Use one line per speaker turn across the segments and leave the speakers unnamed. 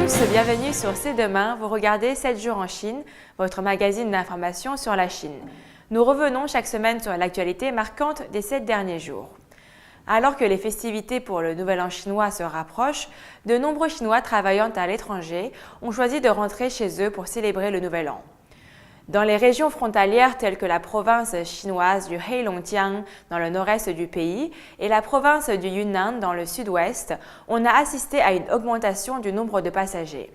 tous, bienvenue sur C'est Demain. Vous regardez 7 jours en Chine, votre magazine d'information sur la Chine. Nous revenons chaque semaine sur l'actualité marquante des 7 derniers jours. Alors que les festivités pour le Nouvel An chinois se rapprochent, de nombreux Chinois travaillant à l'étranger ont choisi de rentrer chez eux pour célébrer le Nouvel An. Dans les régions frontalières telles que la province chinoise du Heilongjiang dans le nord-est du pays et la province du Yunnan dans le sud-ouest, on a assisté à une augmentation du nombre de passagers.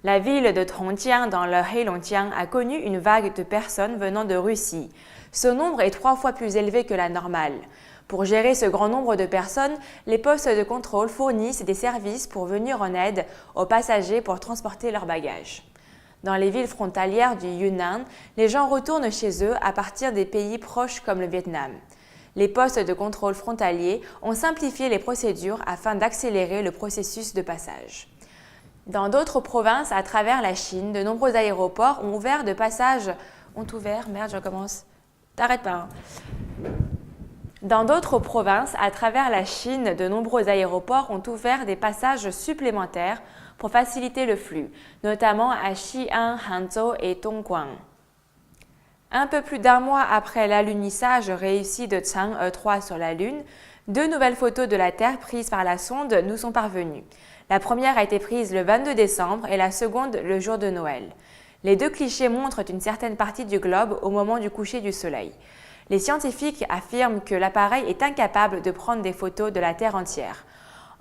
La ville de Tongjiang dans le Heilongjiang a connu une vague de personnes venant de Russie. Ce nombre est 3 fois plus élevé que la normale. Pour gérer ce grand nombre de personnes, les postes de contrôle fournissent des services pour venir en aide aux passagers pour transporter leurs bagages. Dans les villes frontalières du Yunnan, les gens retournent chez eux à partir des pays proches comme le Vietnam. Les postes de contrôle frontaliers ont simplifié les procédures afin d'accélérer le processus de passage. Dans d'autres provinces à travers la Chine, de nombreux aéroports ont ouvert de passages... Dans d'autres provinces à travers la Chine, de nombreux aéroports ont ouvert des passages supplémentaires pour faciliter le flux, notamment à Xi'an, Hangzhou et Dongguan. Un peu plus d'un mois après l'alunissage réussi de Chang'e 3 sur la Lune, 2 nouvelles photos de la Terre prises par la sonde nous sont parvenues. La première a été prise le 22 décembre et la seconde le jour de Noël. Les 2 clichés montrent une certaine partie du globe au moment du coucher du Soleil. Les scientifiques affirment que l'appareil est incapable de prendre des photos de la Terre entière.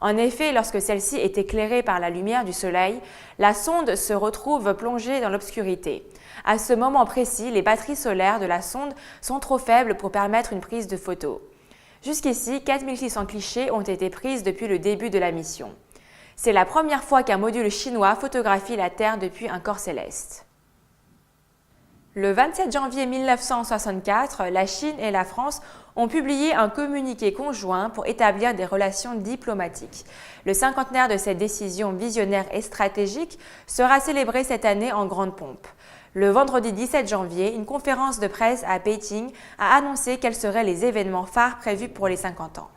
En effet, lorsque celle-ci est éclairée par la lumière du Soleil, la sonde se retrouve plongée dans l'obscurité. À ce moment précis, les batteries solaires de la sonde sont trop faibles pour permettre une prise de photos. Jusqu'ici, 4600 clichés ont été prises depuis le début de la mission. C'est la première fois qu'un module chinois photographie la Terre depuis un corps céleste. Le 27 janvier 1964, la Chine et la France ont publié un communiqué conjoint pour établir des relations diplomatiques. Le cinquantenaire de cette décision visionnaire et stratégique sera célébré cette année en grande pompe. Le vendredi 17 janvier, une conférence de presse à Pékin a annoncé quels seraient les événements phares prévus pour les 50 ans.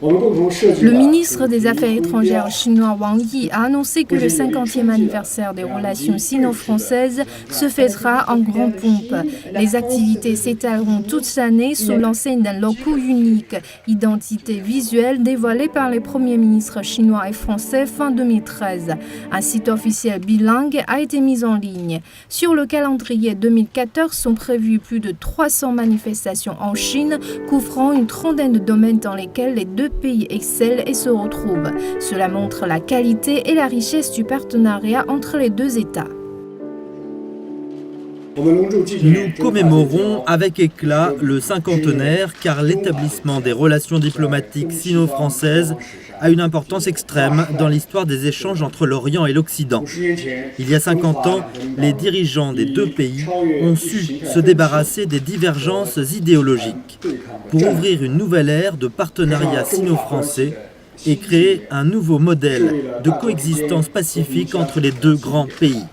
Le ministre des Affaires étrangères chinois Wang Yi a annoncé que le 50e anniversaire des relations sino-françaises se fêtera en grande pompe. Les activités s'étaleront toute l'année sous l'enseigne d'un logo unique, identité visuelle dévoilée par les premiers ministres chinois et français fin 2013. Un site officiel bilingue a été mis en ligne. Sur le calendrier 2014 sont prévues plus de 300 manifestations en Chine, couvrant une trentaine de domaines dans lesquels les 2 pays excellent et se retrouvent. Cela montre la qualité et la richesse du partenariat entre les 2 États.
Nous commémorons avec éclat le cinquantenaire car l'établissement des relations diplomatiques sino-françaises a une importance extrême dans l'histoire des échanges entre l'Orient et l'Occident. Il y a 50 ans, les dirigeants des 2 pays ont su se débarrasser des divergences idéologiques pour ouvrir une nouvelle ère de partenariat sino-français et créer un nouveau modèle de coexistence pacifique entre les 2 grands pays.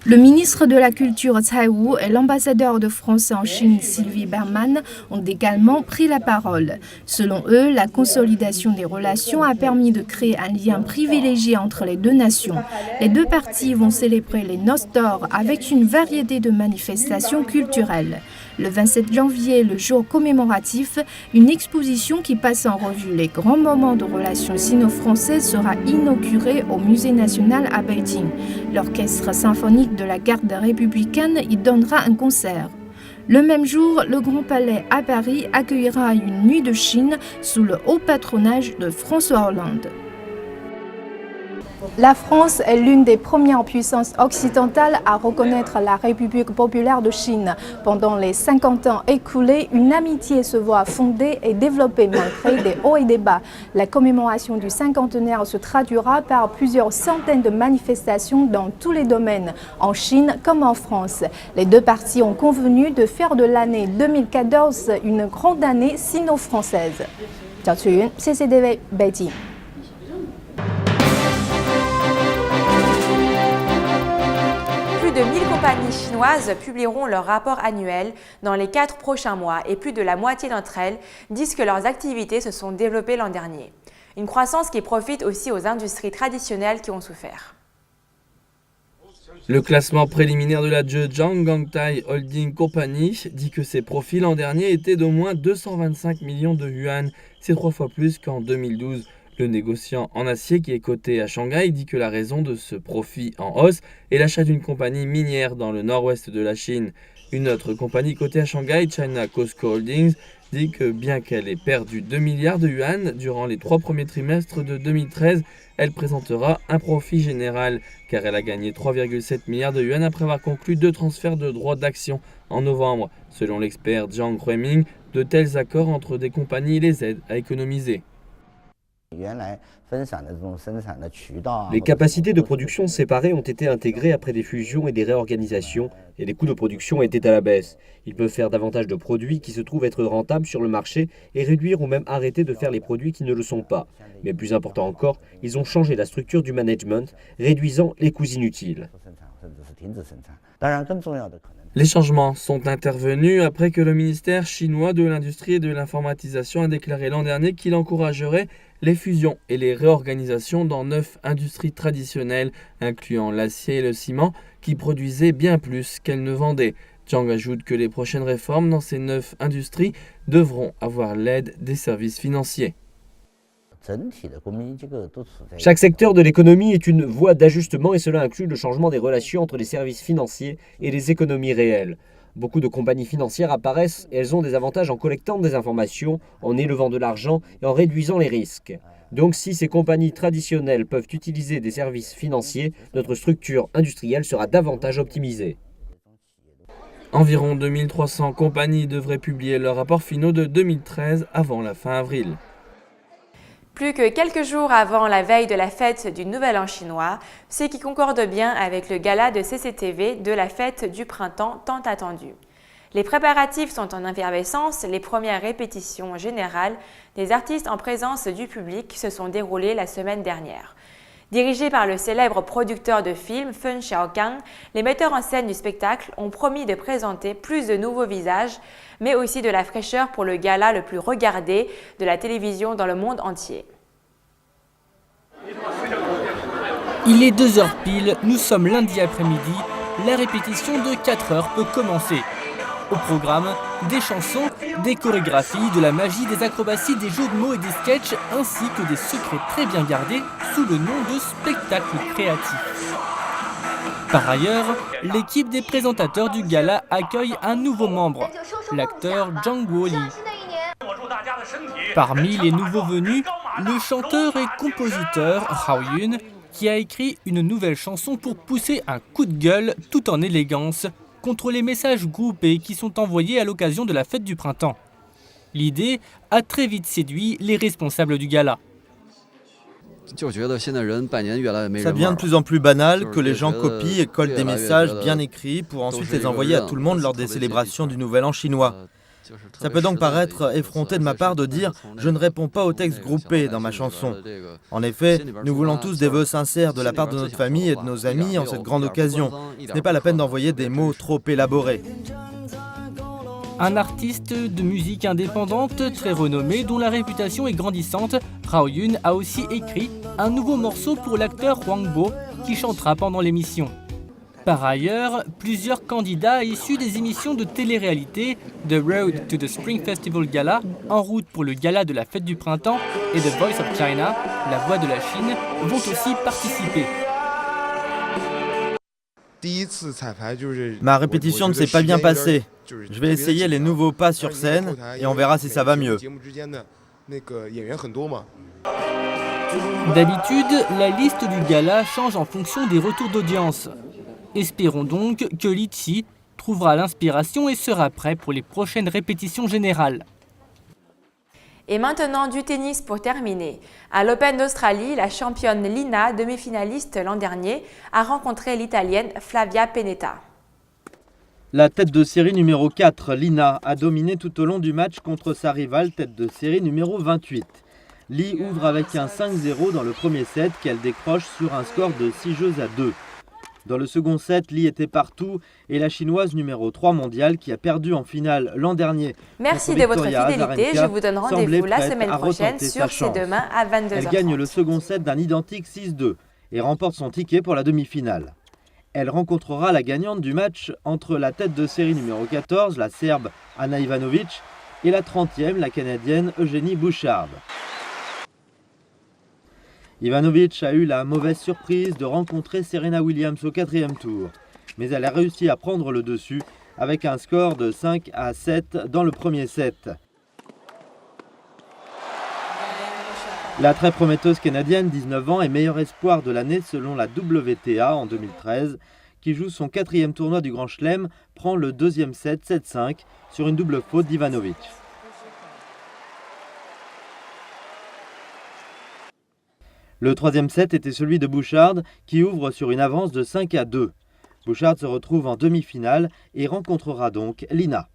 Le ministre de la Culture Cai Wu et l'ambassadeur de France en Chine Sylvie Berman ont également pris la parole. Selon eux, la consolidation des relations a permis de créer un lien privilégié entre les 2 nations. Les 2 parties vont célébrer les Noces d'Or avec une variété de manifestations culturelles. Le 27 janvier, le jour commémoratif, une exposition qui passe en revue les grands moments de relations sino-françaises sera inaugurée au Musée national à Beijing. L'orchestre symphonique de la garde républicaine y donnera un concert. Le même jour, le Grand Palais à Paris accueillera une nuit de Chine sous le haut patronage de François Hollande. La France est l'une des premières puissances occidentales à reconnaître la République populaire de Chine. Pendant les 50 ans écoulés, une amitié se voit fondée et développée malgré des hauts et des bas. La commémoration du cinquantenaire se traduira par plusieurs centaines de manifestations dans tous les domaines, en Chine comme en France. Les 2 parties ont convenu de faire de l'année 2014 une grande année sino-française. Zhao Chuyun, CCTV, Beijing.
Plus de 1000 compagnies chinoises publieront leur rapport annuel dans les 4 prochains mois et plus de la moitié d'entre elles disent que leurs activités se sont développées l'an dernier. Une croissance qui profite aussi aux industries traditionnelles qui ont souffert.
Le classement préliminaire de la Zhejiang Gangtai Holding Company dit que ses profits l'an dernier étaient d'au moins 225 millions de yuan. C'est 3 fois plus qu'en 2012. Le négociant en acier qui est coté à Shanghai dit que la raison de ce profit en hausse est l'achat d'une compagnie minière dans le nord-ouest de la Chine. Une autre compagnie cotée à Shanghai, China Cosco Holdings, dit que bien qu'elle ait perdu 2 milliards de yuan durant les 3 premiers trimestres de 2013, elle présentera un profit général, car elle a gagné 3,7 milliards de yuan après avoir conclu 2 transferts de droits d'action en novembre. Selon l'expert Zhang Huiming, de tels accords entre des compagnies les aident à économiser.
Les capacités de production séparées ont été intégrées après des fusions et des réorganisations, et les coûts de production étaient à la baisse. Ils peuvent faire davantage de produits qui se trouvent être rentables sur le marché et réduire ou même arrêter de faire les produits qui ne le sont pas. Mais plus important encore, ils ont changé la structure du management, réduisant les coûts inutiles.
Les changements sont intervenus après que le ministère chinois de l'Industrie et de l'Informatisation a déclaré l'an dernier qu'il encouragerait les fusions et les réorganisations dans 9 industries traditionnelles, incluant l'acier et le ciment, qui produisaient bien plus qu'elles ne vendaient. Zhang ajoute que les prochaines réformes dans ces 9 industries devront avoir l'aide des services financiers.
Chaque secteur de l'économie est une voie d'ajustement et cela inclut le changement des relations entre les services financiers et les économies réelles. Beaucoup de compagnies financières apparaissent et elles ont des avantages en collectant des informations, en élevant de l'argent et en réduisant les risques. Donc si ces compagnies traditionnelles peuvent utiliser des services financiers, notre structure industrielle sera davantage optimisée.
Environ 2300 compagnies devraient publier leurs rapports finaux de 2013 avant la fin avril.
Plus que quelques jours avant la veille de la fête du Nouvel An chinois, ce qui concorde bien avec le gala de CCTV de la fête du printemps tant attendue. Les préparatifs sont en effervescence, les premières répétitions générales des artistes en présence du public se sont déroulées la semaine dernière. Dirigés par le célèbre producteur de films Feng Xiaokang, les metteurs en scène du spectacle ont promis de présenter plus de nouveaux visages, mais aussi de la fraîcheur pour le gala le plus regardé de la télévision dans le monde entier.
Il est 2h pile, nous sommes lundi après-midi, la répétition de 4 heures peut commencer. Au programme, des chansons, des chorégraphies, de la magie, des acrobaties, des jeux de mots et des sketchs, ainsi que des secrets très bien gardés sous le nom de spectacle créatif. Par ailleurs, l'équipe des présentateurs du gala accueille un nouveau membre, l'acteur Zhang Guoli. Parmi les nouveaux venus, le chanteur et compositeur Hao Yun, qui a écrit une nouvelle chanson pour pousser un coup de gueule tout en élégance contre les messages groupés qui sont envoyés à l'occasion de la fête du printemps. L'idée a très vite séduit les responsables du gala.
Ça devient de plus en plus banal que les gens copient et collent des messages bien écrits pour ensuite les envoyer à tout le monde lors des célébrations du Nouvel An chinois. Ça peut donc paraître effronté de ma part de dire « je ne réponds pas aux textes groupés dans ma chanson ». En effet, nous voulons tous des vœux sincères de la part de notre famille et de nos amis en cette grande occasion. Ce n'est pas la peine d'envoyer des mots trop élaborés.
Un artiste de musique indépendante très renommé dont la réputation est grandissante, Hao Yun a aussi écrit un nouveau morceau pour l'acteur Wang Bo qui chantera pendant l'émission. Par ailleurs, plusieurs candidats issus des émissions de télé-réalité The Road to the Spring Festival Gala, En route pour le gala de la fête du printemps et The Voice of China, La voix de la Chine, vont aussi participer.
Ma répétition ne s'est pas bien passée. Je vais essayer les nouveaux pas sur scène et on verra si ça va mieux.
D'habitude, la liste du gala change en fonction des retours d'audience. Espérons donc que Litchi trouvera l'inspiration et sera prêt pour les prochaines répétitions générales.
Et maintenant du tennis pour terminer. À l'Open d'Australie, la championne Lina, demi-finaliste l'an dernier, a rencontré l'Italienne Flavia Pennetta.
La tête de série numéro 4, Lina, a dominé tout au long du match contre sa rivale tête de série numéro 28. Li ouvre avec un 5-0 dans le premier set qu'elle décroche sur un score de 6 jeux à 2. Dans le second set, Li était partout et la chinoise numéro 3 mondiale qui a perdu en finale l'an dernier.
Merci de votre fidélité, je vous donne rendez-vous la semaine prochaine sur C'est demain à 22h30.
Elle gagne le second set d'un identique 6-2 et remporte son ticket pour la demi-finale. Elle rencontrera la gagnante du match entre la tête de série numéro 14, la Serbe Ana Ivanovic, et la 30e, la Canadienne Eugénie Bouchard. Ivanovic a eu la mauvaise surprise de rencontrer Serena Williams au 4e tour, mais elle a réussi à prendre le dessus avec un score de 5-7 dans le premier set. La très prometteuse Canadienne, 19 ans, est meilleur espoir de l'année selon la WTA en 2013, qui joue son 4e tournoi du Grand Chelem, prend le deuxième set 7-5 sur une double faute d'Ivanovic. Le troisième set était celui de Bouchard qui ouvre sur une avance de 5-2. Bouchard se retrouve en demi-finale et rencontrera donc Lina.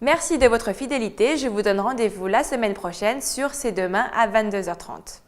Merci de votre fidélité, je vous donne rendez-vous la semaine prochaine sur C'est demain à 22h30.